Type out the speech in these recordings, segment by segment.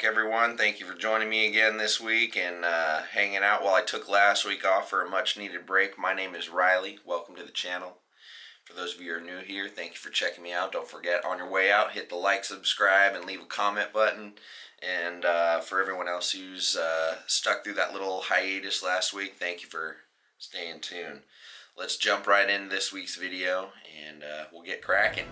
back, everyone. Thank you for joining me again this week and hanging out while I took last week off for a much needed break. My name is Riley. Welcome to the channel. For those of you who are new here, thank you for checking me out. Don't forget, on your way out, hit the like, subscribe, and leave a comment button. And for everyone else who's stuck through that little hiatus last week, thank you for staying tuned. Let's jump right into this week's video and we'll get cracking.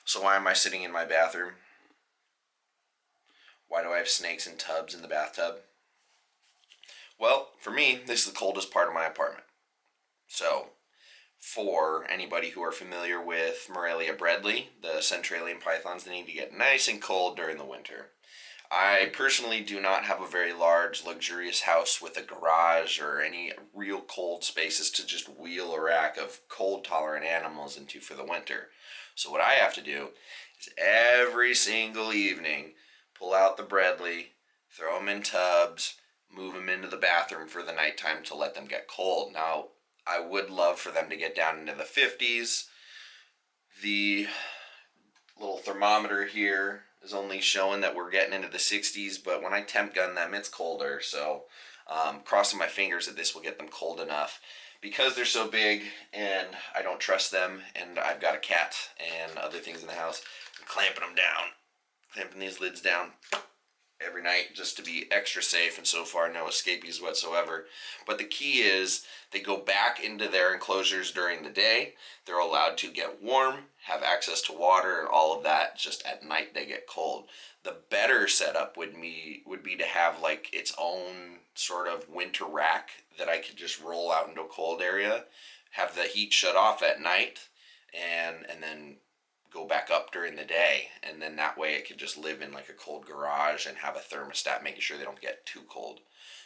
So why am I sitting in my bathroom? Why do I have snakes and tubs in the bathtub? Well, for me, this is the coldest part of my apartment. So, for anybody who are familiar with Morelia Bredli, the centralian pythons, they need to get nice and cold during the winter. I personally do not have a very large, luxurious house with a garage or any real cold spaces to just wheel a rack of cold-tolerant animals into for the winter. So what I have to do is every single evening pull out the Bredli, throw them in tubs, move them into the bathroom for the nighttime to let them get cold. Now, I would love for them to get down into the 50s. The little thermometer here is only showing that we're getting into the 60s, but when I temp gun them, it's colder. So crossing my fingers that this will get them cold enough. Because they're so big and I don't trust them, and I've got a cat and other things in the house, I'm clamping them down, clamping these lids down every night just to be extra safe, and so far no escapees whatsoever. But the key is they go back into their enclosures during the day. They're allowed to get warm, have access to water and all of that. Just at night they get cold. The better setup would be to have like its own sort of winter rack that I could just roll out into a cold area, have the heat shut off at night, and then go back up during the day, and then that way it could just live in like a cold garage and have a thermostat making sure they don't get too cold.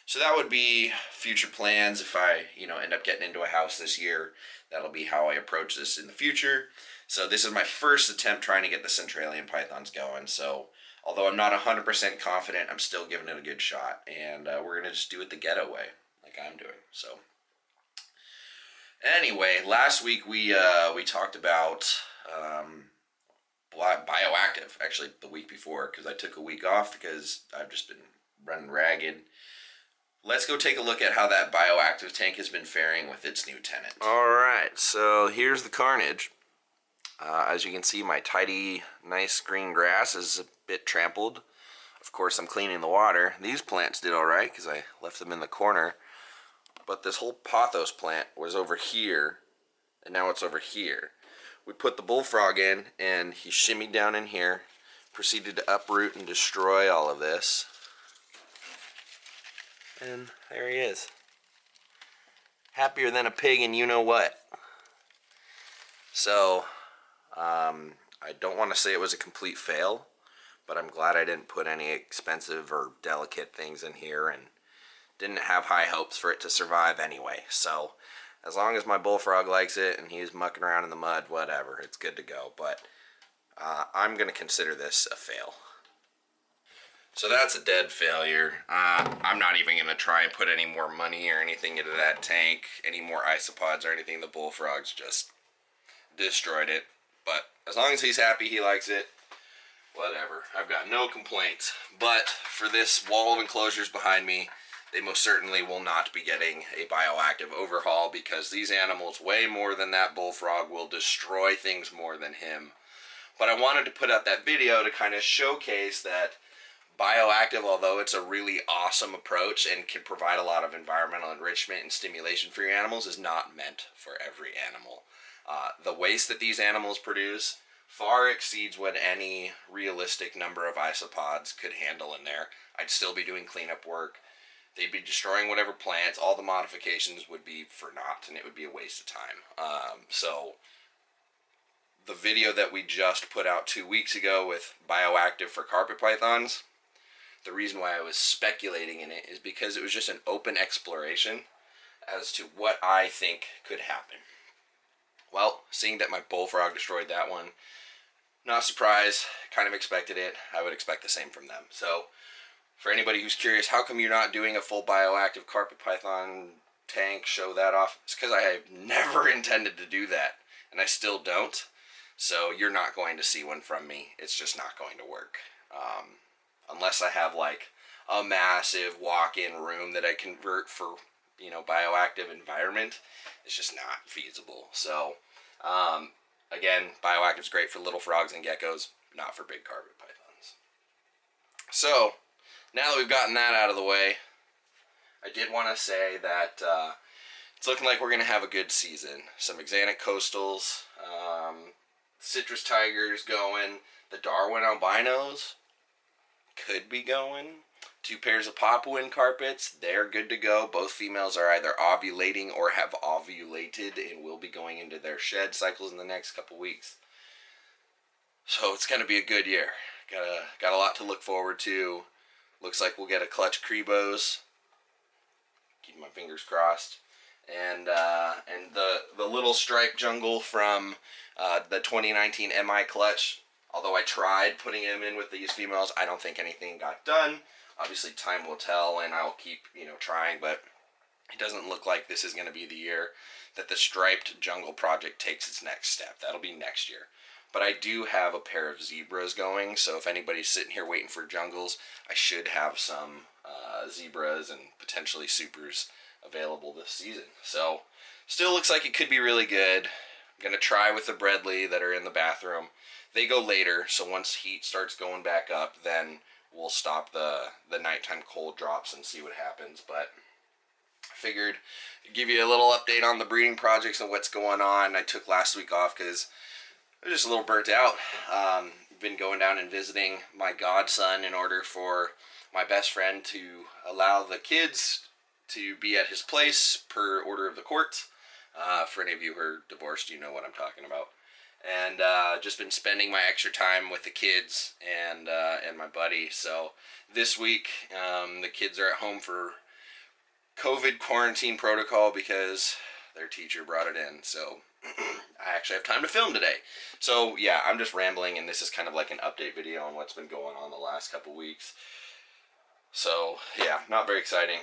So that would be future plans if I end up getting into a house this year. That'll be how I approach this in the future. So this is my first attempt trying to get the centralian pythons going. So although I'm not 100% confident, I'm still giving it a good shot, and we're gonna just do it the ghetto way like I'm doing. So anyway, last week we talked about Bioactive, actually the week before, because I took a week off because I've just been running ragged. Let's go take a look at how that Bioactive tank has been faring with its new tenant. Alright, so here's the carnage. As you can see, my tidy, nice green grass is a bit trampled. Of course, I'm cleaning the water. These plants did alright because I left them in the corner. But this whole pothos plant was over here, and now it's over here. We put the bullfrog in, and he shimmied down in here, proceeded to uproot and destroy all of this. And there he is. Happier than a pig and you know what. So, I don't want to say it was a complete fail, but I'm glad I didn't put any expensive or delicate things in here and didn't have high hopes for it to survive anyway. So as long as my bullfrog likes it and he's mucking around in the mud, whatever, it's good to go. But I'm going to consider this a fail. So that's a dead failure. I'm not even going to try and put any more money or anything into that tank, any more isopods or anything. The bullfrog's just destroyed it. But as long as he's happy, he likes it, whatever. I've got no complaints. But for this wall of enclosures behind me, they most certainly will not be getting a Bioactive overhaul, because these animals, way more than that bullfrog, will destroy things more than him. But I wanted to put out that video to kind of showcase that Bioactive, although it's a really awesome approach and can provide a lot of environmental enrichment and stimulation for your animals, is not meant for every animal. The waste that these animals produce far exceeds what any realistic number of isopods could handle in there. I'd still be doing cleanup work. They'd be destroying whatever plants. All the modifications would be for naught, and it would be a waste of time. So the video that we just put out 2 weeks ago with Bioactive for carpet pythons, the reason why I was speculating in it is because it was just an open exploration as to what I think could happen. Well, seeing that my bullfrog destroyed that one, not surprised, kind of expected it. I would expect the same from them. So for anybody who's curious, how come you're not doing a full Bioactive carpet python tank, show that off? It's because I have never intended to do that, and I still don't. So you're not going to see one from me. It's just not going to work. Unless I have like a massive walk-in room that I convert for, you know, bioactive environment. It's just not feasible. So, again, bioactive is great for little frogs and geckos, not for big carpet pythons. So, now that we've gotten that out of the way, I did want to say that it's looking like we're going to have a good season. Some Axanthic coastals, citrus tigers going, the Darwin albinos could be going. 2 pairs of Papuan carpets, they're good to go. Both females are either ovulating or have ovulated and will be going into their shed cycles in the next couple weeks. So it's going to be a good year. Got a lot to look forward to. Looks like we'll get a clutch Crebos. Keep my fingers crossed. And the little stripe jungle from the 2019 MI clutch. Although I tried putting him in with these females, I don't think anything got done. Obviously, time will tell, and I'll keep, you know, trying. But it doesn't look like this is going to be the year that the striped jungle project takes its next step. That'll be next year. But I do have a pair of zebras going, so if anybody's sitting here waiting for jungles, I should have some zebras and potentially supers available this season. So, still looks like it could be really good. I'm going to try with the Bredli that are in the bathroom. They go later, so once heat starts going back up, then we'll stop the nighttime cold drops and see what happens. But I figured I'd give you a little update on the breeding projects and what's going on. I took last week off because I was just a little burnt out. Been going down and visiting my godson in order for my best friend to allow the kids to be at his place per order of the court. For any of you who are divorced, you know what I'm talking about. And just been spending my extra time with the kids and my buddy. So this week, the kids are at home for COVID quarantine protocol because their teacher brought it in. So I actually have time to film today. So yeah, I'm just rambling, and this is kind of like an update video on what's been going on the last couple weeks. So yeah, not very exciting.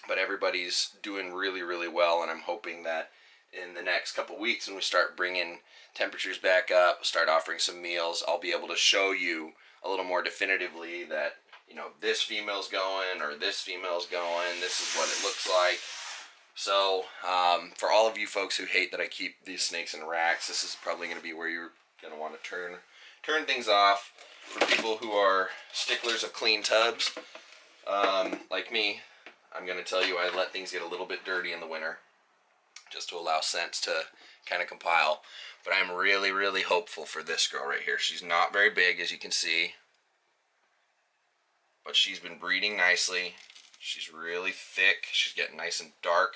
But everybody's doing really, really well, and I'm hoping that in the next couple weeks, when we start bringing temperatures back up, start offering some meals, I'll be able to show you a little more definitively that, you know, this female's going or this female's going, this is what it looks like. So, for all of you folks who hate that I keep these snakes in racks, this is probably going to be where you're going to want to turn things off. For people who are sticklers of clean tubs, like me, I'm going to tell you I let things get a little bit dirty in the winter, just to allow scents to kind of compile. But I'm really, really hopeful for this girl right here. She's not very big, as you can see, but she's been breeding nicely. She's really thick. She's getting nice and dark,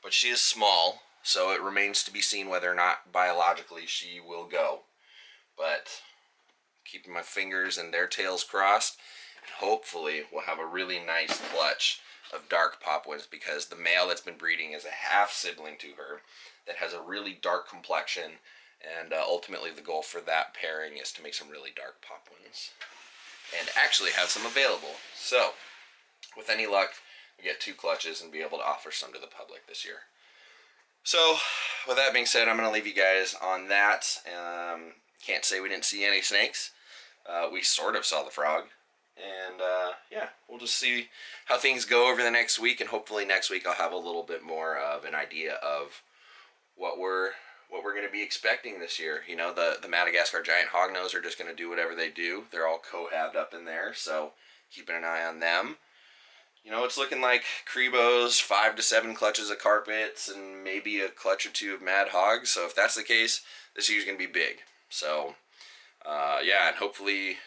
but she is small, so it remains to be seen whether or not biologically she will go. But keeping my fingers and their tails crossed, and hopefully we'll have a really nice clutch of dark Papuans, because the male that's been breeding is a half sibling to her that has a really dark complexion, and ultimately the goal for that pairing is to make some really dark Papuans and actually have some available. So with any luck, we get 2 clutches and be able to offer some to the public this year. So with that being said, I'm going to leave you guys on that. Can't say we didn't see any snakes. We sort of saw the frog. And yeah, we'll just see how things go over the next week, and hopefully next week I'll have a little bit more of an idea of what we're going to be expecting this year. You know, the Madagascar giant hognose are just going to do whatever they do. They're all cohabbed up in there, so keeping an eye on them. You know, it's looking like Crebos, 5 to 7 clutches of carpets, and maybe a clutch or 2 of mad hogs. So if that's the case, this year's going to be big. So yeah, and hopefully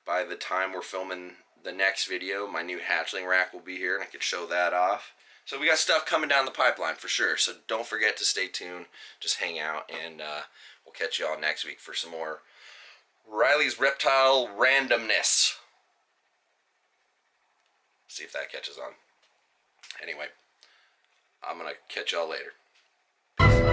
by the time we're filming the next video, my new hatchling rack will be here, and I can show that off. So we got stuff coming down the pipeline for sure. So don't forget to stay tuned. Just hang out, and we'll catch you all next week for some more Riley's Reptile randomness. See if that catches on. Anyway, I'm going to catch y'all later. Peace.